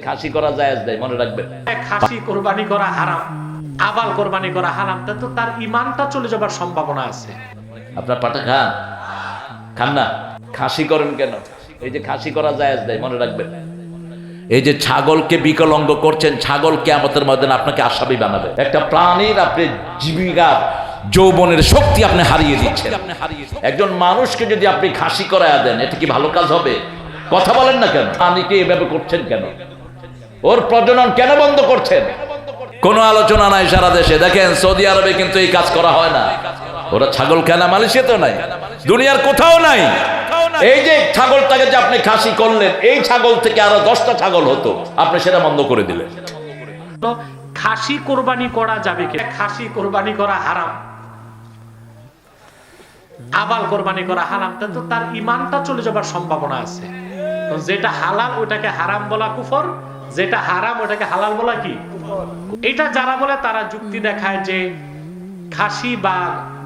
খাসি করা জায়েজ নাই, মনে রাখবেন। খাসি কোরবানি করা হারাম, আবাল কোরবানি করা হারাম, তো তার ঈমানটা চলে যাবার সম্ভাবনা আছে। আপনার পাটা খান? খান না? খাসি করেন কেন? এই যে খাসি করা জায়েজ নাই, মনে রাখবেন। এই যে ছাগলকে বিকলাঙ্গ করছেন, ছাগল কিয়ামতের ময়দানে আপনাকে আসামি বানাবে। একটা প্রাণীর আপনি জীবিকার যৌবনের শক্তি আপনি হারিয়ে দিচ্ছেন। একজন মানুষকে যদি আপনি খাসি করায় দেন, এটা কি ভালো কাজ হবে? কথা বলেন না কেন? প্রাণীকে এভাবে করছেন কেন? ওর প্রজনন কেন বন্ধ করছেন? কোনো আলোচনা নাই সারা দেশে। দেখেন সৌদি আরবে কিন্তু এই কাজ করা হয় না। ওরা ছাগল কেনা মালয়েশিয়াতেও নাই, দুনিয়ার কোথাও নাই। এই যে ছাগলটাকে যে আপনি খাসি করলেন, এই ছাগল থেকে আরো 10টা ছাগল হতো, আপনি সেটা বন্ধ করে দিলেন। তো খাসি কোরবানি করা যাবে কি? খাসি কোরবানি করা হারাম, আবাল কোরবানি করা হারাম, তো তার ঈমানটা চলে যাবার সম্ভাবনা আছে। তো যেটা হালাল ওটাকে হারাম বলা কুফর, যেটা হারাম ওটাকে হালাল বলা কি? এটা যারা বলে তারা যুক্তি দেখায় যে খাসি বা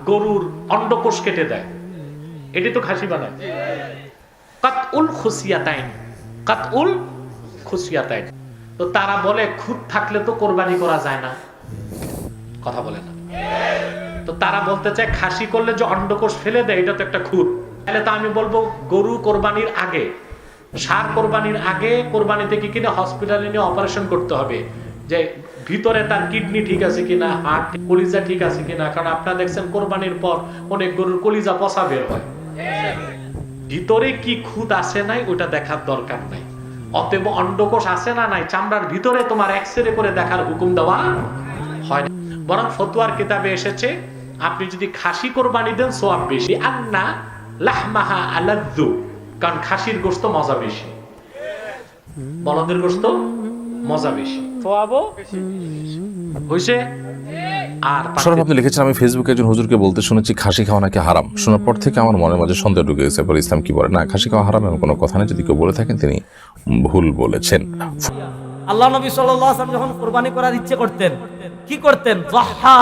গরুর অন্ডকোষ কেটে দেয়, এটি তো খাসি বানায়। কাতউল খুসিয়াতাইন, কাতউল খুসিয়াতাইন। তো তারা বলে খুদ থাকলে তো কোরবানি করা যায় না, কথা বলে না। তো তারা বলতে চায় খাসি করলে যে অন্ডকোষ ফেলে দেয় এটা তো একটা খুদ। তাহলে তো আমি বলবো গরু কোরবানির আগে, ষাঁড় কোরবানির আগে কোরবানিতে কি কিনা হসপিটালে নিয়ে অপারেশন করতে হবে, যে ভিতরে তার কিডনি ঠিক আছে কিনা, হার্ট, কলিজা ঠিক আছে কিনা। কারণ আপনারা দেখছেন কোরবানির পর অনেক গরুর কলিজা পচা বের হয়, ভিতরে কি খুদ আছে নাই ওটা দেখার দরকার নাই। অতএব অন্ডকোষ আছে না নাই চামড়ার ভিতরে তোমার এক্সরে করে দেখার হুকুম দেওয়া হয় না। বরং ফতোয়ার কিতাবে এসেছে আপনি যদি খাসি কোরবানি দেন সওয়াব বেশি, আন্না লাহমাহা আলাযযু, কারণ খাসির গোশত মজা বেশি, বলদের গোশত মজা বেশি, সওয়াবও হইছে। আর সরব আপনি লিখেছেন, আমি ফেসবুকে একজন হুজুরকে বলতে শুনেছি খাসি খাওয়া নাকি হারাম। শোনার পর থেকে আমার মনের মাঝে সন্দেহ ঢুকে গেছে, পরে ইসলাম কি বলে? না, খাসি খাওয়া হারাম এমন কোনো কথা নেই। যদি কেউ বলে থাকেন তিনি ভুল বলেছেন। আল্লাহ নবী সাল্লাল্লাহু আলাইহি ওয়াসাল্লাম যখন কুরবানি করার ইচ্ছে করতেন কি করতেন? যাহহা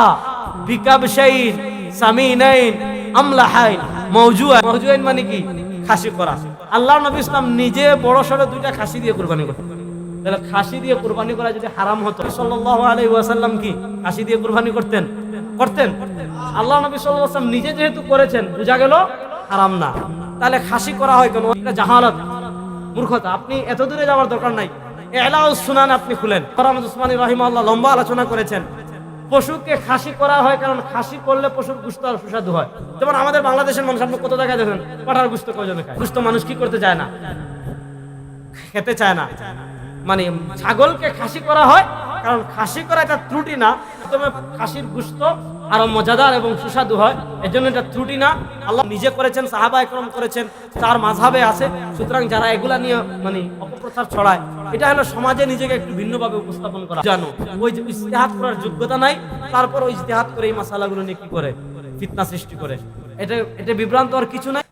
বিকাবশাইন সামিনাইন আমলাহাইন মাওজুআ। মাওজুআইন মানে কি? খাসি করা। আল্লাহ নবী ইসলাম নিজে বড় সড়ো দুইটা খাসি দিয়ে কুরবানি করতেন। তাহলে খাসি দিয়ে কুরবানি করা যদি হারাম হতো, সাল্লাল্লাহু আলাইহি ওয়াসাল্লাম কি খাসি দিয়ে কুরবানি করতেন? করতেন। আল্লাহ নবী সাল্লাল্লাহু আলাইহি ওয়াসাল্লাম নিজে যেহেতু করেছেন, বোঝা গেল হারাম না। তাহলে খাসি করা হয় কেন? এটা জাহালাত, মূর্খতা। আপনি এত দূরে যাওয়ার দরকার নাই। ইলাউস সুনান আপনি খুলেন, ফরামত উসমানী রাহিমাহুল্লাহ লম্বা আলোচনা করেছেন। পশুকে খাসি করা হয় কারণ খাসি করলে পশুর গোশত আর সুস্বাদু হয়। যেমন আমাদের বাংলাদেশের মানুষ আপনি কত জায়গায় দেখেন পাঠার গোশত কয়জনে খায়? গোশত মানুষ কি করতে চায় না, খেতে চায় না। মানে ছাগলকে খাসি করা হয় কারণ খাসি করা এটা ত্রুটি না, তবে খাসির গোশত আরো মজাদার এবং সুস্বাদু হয়, এজন্য এটা ত্রুটি না। আল্লাহ নিজে করেছেন, সাহাবা একরাম করেছেন, তার মাযহাবে আছে। সুতরাং যারা এগুলা নিয়ে মানে অপপ্রচার ছড়ায়, এটা হলো সমাজে নিজেকে একটু ভিন্নভাবে উপস্থাপন করা। জানো ওই যে ইজতিহাদ করার যোগ্যতা নাই, তারপর ওই ইজতিহাদ করে এই মাসালাগুলো নিয়ে কি করে ফিতনা সৃষ্টি করে। এটা বিভ্রান্ত আর কিছু নাই।